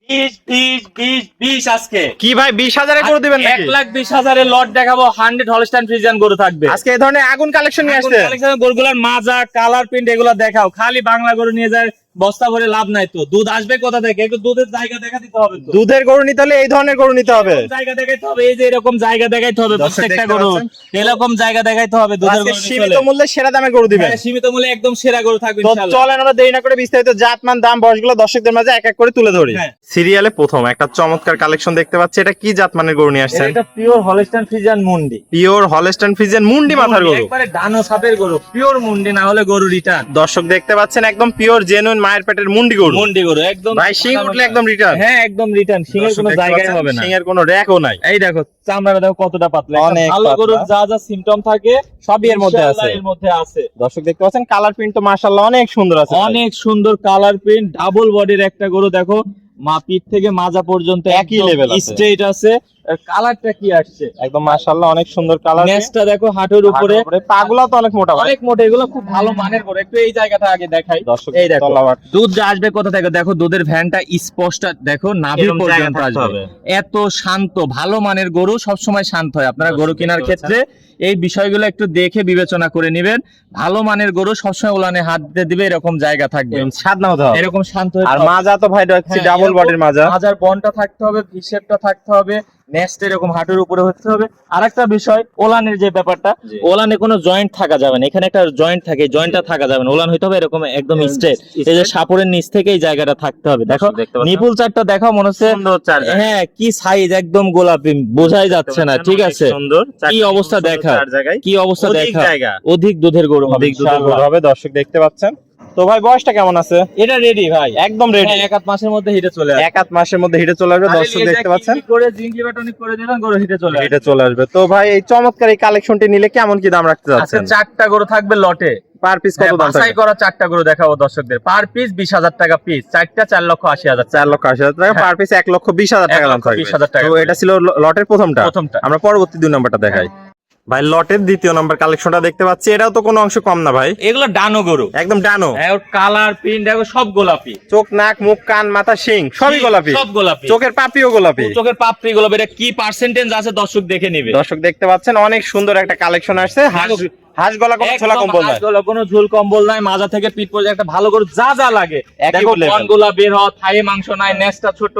20 20 20 20 আজকে কি ভাই 20,000 করে দিবেন নাকি? 1,20,000 এর লট দেখাবো। 100 হলস্টাইন ফ্রিজিয়ান গরু থাকবে আজকে এই ধরনের আগুন কালেকশন নিয়ে আসছে। গরুগুলার মাজা, কালার প্রিন্ট এগুলো দেখাও। খালি বাংলা গরু নিয়ে যায় বস্তা ভরে লাভ নাই তো। দুধ আসবে কোথা থেকে? একটু দুধের জায়গা দেখা দিতে হবে তো। দুধের গরু নিতে হলে এই ধরনের গরু নিতে হবে। জায়গা দেখাইতে হবে, এই যে এরকম জায়গা দেখাইতে হবে প্রত্যেকটা গরু। এরকম জায়গা দেখাইতে হবে দুধের গরু। সীমিত মূল্যে সেরা দামে গরু দিবেন। সীমিত মূল্যে একদম সেরা গরু থাকবে তো ইনশাআল্লাহ। চলেন আমরা দেরি না করে বিস্তারিত জাতমান দাম বয়সগুলো দর্শকদের মাঝে এক এক করে তুলে ধরি। সিরিয়ালে প্রথম একটা চমৎকার কালেকশন দেখতে পাচ্ছি। এটা কি জাতমানের গরু নিয়ে আসছেন? এটা পিওর হলস্টাইন ফ্রিজিয়ান মুন্ডি। পিওর হলস্টাইন ফ্রিজিয়ান মুন্ডি মাথার গরু, একবারে ডানো সাপের গরু, পিওর মুন্ডি, না হলে গরু রিটার্ন। দর্শক দেখতে পাচ্ছেন একদম পিওর জেনুইন মায়ের পেটের মুন্ডি গরু। মুন্ডি গরু একদম ভাই শিং উঠলে একদম রিটার্ন। হ্যাঁ একদম রিটার্ন, শিংয়ের কোনো জায়গায় হবে না, শিংয়ের কোনো র‍্যাকও নাই। এই দেখো চামড়াটা দেখো কতটা পাতলা। অনেক ভালো পাতলা। গরুর যা যা সিম্পটম থাকে সবই এর মধ্যে আছে। এর মধ্যে আছে। দর্শক দেখতে পাচ্ছেন কালার প্রিন্ট তো মাশাআল্লাহ অনেক সুন্দর আছে। অনেক সুন্দর কালার প্রিন্ট, ডাবল বডির একটা গরু দেখো, মা পিঠ থেকে মাজা পর্যন্ত একই লেভেল আছে, স্ট্রেট আছে। কালারটা কি আসছে একদম মাশাআল্লাহ অনেক সুন্দর কালার। নেসটা দেখো হাঁটুর উপরে, পাগুলা তো অনেক মোটা, অনেক মোটা। এগুলো খুব ভালো মানের গরু। একটু এই জায়গাটা আগে দেখাই। দর্শক এই দেখো দুধ আসবে কোথা থেকে, দেখো দুধের ভ্যানটা স্পষ্ট দেখো, নাভি পর্যন্ত আসবে। এত শান্ত, ভালো মানের গরু সবসময় শান্ত হয়। আপনারা গরু কেনার ক্ষেত্রে এই বিষয়গুলো একটু দেখে বিবেচনা করে নেবেন। ভালো মানের গরু সবসময় উলানে হাত দিতে দিবে, এরকম জায়গা থাকবে, স্বাদ না হতে হবে, এরকম শান্ত। আর মাজা তো ভাই দেখছি ডাবল বডির মাজা। মাজার বনটা থাকতে হবে, ভিশেপটা থাকতে হবে, নেক্সট এরকম হাঁটুর উপরে হতে হবে। আরেকটা বিষয়, ওলানের যে ব্যাপারটা, ওলানে কোনো জয়েন্ট থাকা যাবে না। এখানে একটা জয়েন্ট থাকে, জয়েন্টটা থাকা যাবে না। ওলান হইতে হবে এরকম একদম স্ট্রেট। এই যে সাপোরের নিচ থেকে এই জায়গাটা থাকতে হবে। দেখো নিপুল চারটা দেখো, মনে হচ্ছে হ্যাঁ কি সাইজ, একদম গোলাপি, বোঝাই যাচ্ছে না। ঠিক আছে, কি অবস্থা দেখা, কি অবস্থা দেখা। অধিক দুধের গরু হবে, অধিক দুধের গরু হবে। দর্শক দেখতে পাচ্ছেন। তো ভাই বয়সটা কেমন আছে? এটা রেডি ভাই, একদম রেডি। এক আধ মাসের মধ্যে হিটে চলে আসবে। এক আধ মাসের মধ্যে হিটে চলে আসবে। দর্শক দেখতে পাচ্ছেন করে জিঙ্কি বাটনিক করে দিবেন, গরু হিটে চলে আসবে। হিটে চলে আসবে। তো ভাই এই চমৎকার এই কালেকশনটি নিলে কেমন কি দাম রাখতে যাচ্ছেন? আচ্ছা, চারটা গরু থাকবে লটে। পার পিস কত দাম থাকবে? বাছাই করা চারটা গরু দেখাবো দর্শকদের। পার পিস 20,000 টাকা পিস, চারটা 4,80,000। 4,80,000 টাকা পার পিস, 1,20,000 টাকা দাম থাকবে। 1,20,000 টাকা। তো এটা ছিল লটের প্রথমটা। আমরা পরবর্তী 2 নম্বরটা দেখাই। ভাই লটের দ্বিতীয় নম্বর কালেকশনটা দেখতে পাচ্ছি। এটাও তো কোনো অংশ কম না ভাই। এগুলো ডানো গরু, একদম ডানো। হ্যাঁ, ওর কালার প্রিন্ট দেখো সব গোলাপি। চোখ, নাক, মুখ, কান, মাথা, শিং সবই গোলাপি। সব গোলাপি। চোখের পাপড়িও গোলাপি। চোখের পাপড়ি গোলাপি। এটা কি পার্সেন্টেজ আছে দর্শক দেখে নিবে। দর্শক দেখতে পাচ্ছেন অনেক সুন্দর একটা কালেকশন আসছে। হাঁস গলা কোনো ছোলা কম্বল নাই, কোনো ঝুল কম্বল নাই। মাজা থেকে পিঠ পর্যন্ত একটা ভালো গরু, যা যা লাগে দেখো। বনগুলা বের হওয়া, থাই মাংস নাই, নেসটা ছোট,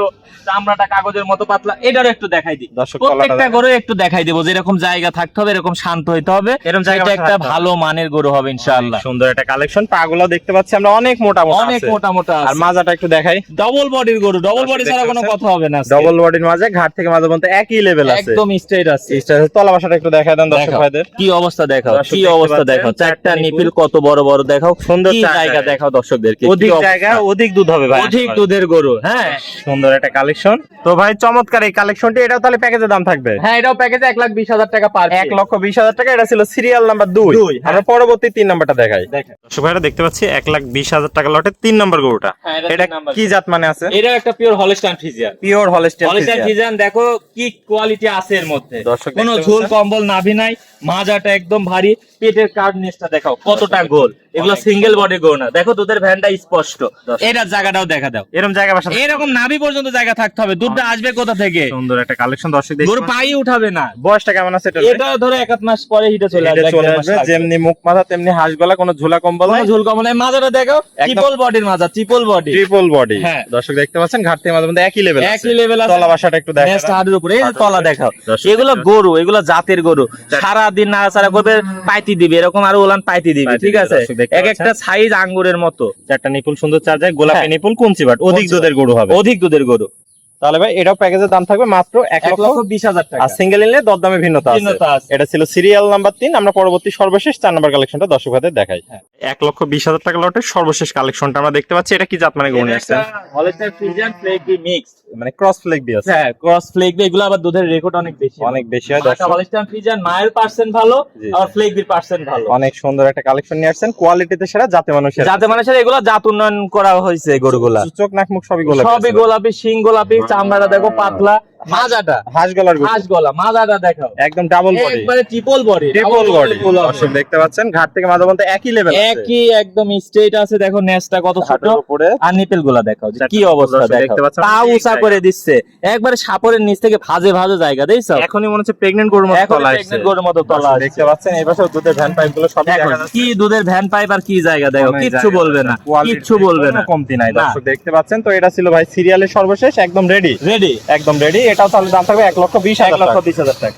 চামড়াটা কাগজের মতো পাতলা। এটারও একটু দেখাই দিই। প্রত্যেকটা গরু একটু দেখাই দেবো যে এরকম জায়গা থাকতে হবে, এরকম শান্ত হইতে হবে, এরকম জায়গা একটা ভালো মানের গরু হবে ইনশাআল্লাহ। সুন্দর একটা কালেকশন। পাগুলো দেখতে পাচ্ছি আমরা অনেক মোটা মোটা, অনেক মোটা মোটা। আর মাজাটা একটু দেখাই। ডবল বডির গরু, ডবল বডি ছাড়া কোনো কথা হবে না। ডবল বডির মাজা, ঘাট থেকে মাজা পর্যন্ত একই লেভেল আছে, একদম স্ট্রেট আছে। তলা বাসাটা একটু দেখাই দেন দর্শক ভাইদের। কি অবস্থা দেখাও, কি অবস্থা দেখাও। চারটা নিপিল কত বড় বড় দেখাও, সুন্দর জায়গা দেখাও দর্শকদেরকে। অধিক জায়গা, অধিক দুধ হবে ভাই, অধিক দুধের গরু। হ্যাঁ, সুন্দর একটা কালেকশন। তো ভাই চমৎকার এই কালেকশনটি। এটাও তাহলে প্যাকেজের দাম থাকবে? হ্যাঁ, এটাও প্যাকেজে 1,20,000 টাকা পার। 1,20,000 টাকা। এটা ছিল সিরিয়াল নাম্বার 2। আমরা পরবর্তী 3 নাম্বারটা দেখাই। দর্শক ভাইরা দেখতে পাচ্ছি 1,20,000 টাকা লটে 3 নম্বর গরুটা। এটা কি জাত মানে আছে? এটা একটা pure Holstein Friesian. Pure Holstein Friesian. দেখো কি কোয়ালিটি আছে এর মধ্যে, কোনো ঝোল কম্বল নাভি নাই, মাজাটা একদম ভারী, পেটের কার্ডনেসটা দেখাও কতটা গোল। এগুলো সিঙ্গেল বডি গরু না। দেখো দুধের ভ্যানটা স্পষ্ট, এটার জায়গাটাও দেখা দাও। এরকম জায়গা বাসা, এরকম নাভি পর্যন্ত জায়গা থাকতে হবে। দুধটা আসবে কোথা থেকে? সুন্দর একটা কালেকশন। দর্শক দেখুন, গরু পাই উঠাবে না। বয়সটা কেমন আছে এটা? এটা ধরো 1 মাস পরে হিটে চলে আসবে। যেমনি মুখ মাথা তেমনি হাঁস গলা, কোনো ঝোলা কম্বল নাই, ঝোল কম্বল নাই। মাজাটা দেখো ট্রিপল বডির মাজা, ট্রিপল বডি, ট্রিপল বডি। হ্যাঁ, দর্শক দেখতে পাচ্ছেন ঘাট থেকে মাঝে মধ্যে একই লেভেল আছে, একই লেভেল আছে। তলা বাসাটা একটু দেখেন, নেক্সট হাড়ের উপরে এই তলা দেখাও। এগুলো গরু, এগুলো জাতের গরু, সারা দিন নাড়াচাড়া করবে, পাইতি দিবে এরকম, আর ওলান পাইতি দিবে। ঠিক আছে, এক একটা সাইজ আঙ্গুরের মতো। চারটা নিপুল সুন্দর চার যায়, গোলাপি নিপুল, কুঞ্চি বাট। অধিক দুধের গরু হবে, অধিক দুধের গরু। তাহলে ভাই এটাও প্যাকেজের দাম থাকবে মাত্র 1,20,000 টাকা। আর সিঙ্গেল নিলে দরদামে ভিন্নতা আছে। এটা ছিল সিরিয়াল নাম্বার 3। আমরা পরবর্তী সর্বশেষ 4 নাম্বার কালেকশনটা দর্শক ভাইদের দেখাই। 1,20,000 টাকা লটের সর্বশেষ কালেকশনটা আমরা দেখতে পাচ্ছি। এটা কি জাত মানে গরু নিয়ে আসছেন? হলস্টাইন ফ্রিজিয়ান ফ্লেগবি মিক্স, মানে ক্রস ফ্লেগ বি আছে। হ্যাঁ, ক্রস ফ্লেগবি। এগুলো আবার দুধের রেকর্ড অনেক বেশি, অনেক বেশি হয়। হলস্টাইন ফ্রিজিয়ান মায়ের পার্সেন্ট ভালো, আর ফ্লেগবির পার্সেন্ট ভালো। অনেক সুন্দর একটা কালেকশন নিয়ে আসছেন, কোয়ালিটিতে সেরা, জাতে মানুষের, জাতে মানুষের। এগুলো জাত উন্নয়ন করা হয়েছে গরুগুলা। চোখ নাক মুখ সবই গোলাপি, সবই গোলাপি, শিং গোলাপি, চামড়াটা দেখো পাতলা, মাজাটা হাঁস গলার গরু হাঁস গলা মাজাটা দেখাও একদম ডাবল বডি একবারে ট্রিপল বডি ট্রিপল বডি দর্শক দেখতে পাচ্ছেন ঘাট থেকে মাথা পর্যন্ত একই লেভেল আছে একই একদম স্ট্রেট আছে দেখো নেসটা কত ছোট হাঁটুর উপরে আর নিপেল গুলা দেখাও যে কি অবস্থা দর্শক দেখো দেখতে পাচ্ছেন পা উঁচা করে দিচ্ছে একবারে সাপরের নিচ থেকে ভাজে ভাজে জায়গা দেখছো এখনই মনে হচ্ছে প্রেগন্যান্ট গরুর মতো এখন তলা আসছে প্রেগন্যান্ট গরুর মতো তলা দর্শক দেখতে পাচ্ছেন এই পাশে দুধের ভ্যান পাইপ গুলো সব দেখো দেখা যাচ্ছে কি দুধের ভ্যান পাইপ আর কি জায়গা দেখো কোনো কিচ্ছু জায়গা বলবে না quality কিচ্ছু বলবে না কোনো কমতি নাই না। দর্শক দেখতে পাচ্ছেন তো এটা ছিল ভাই সিরিয়ালের সর্বশেষ একদম রেডি রেডি একদম রেডি এটাও তাহলে দাম থাকবে 1,20,000 টাকা 1,20,000 টাকা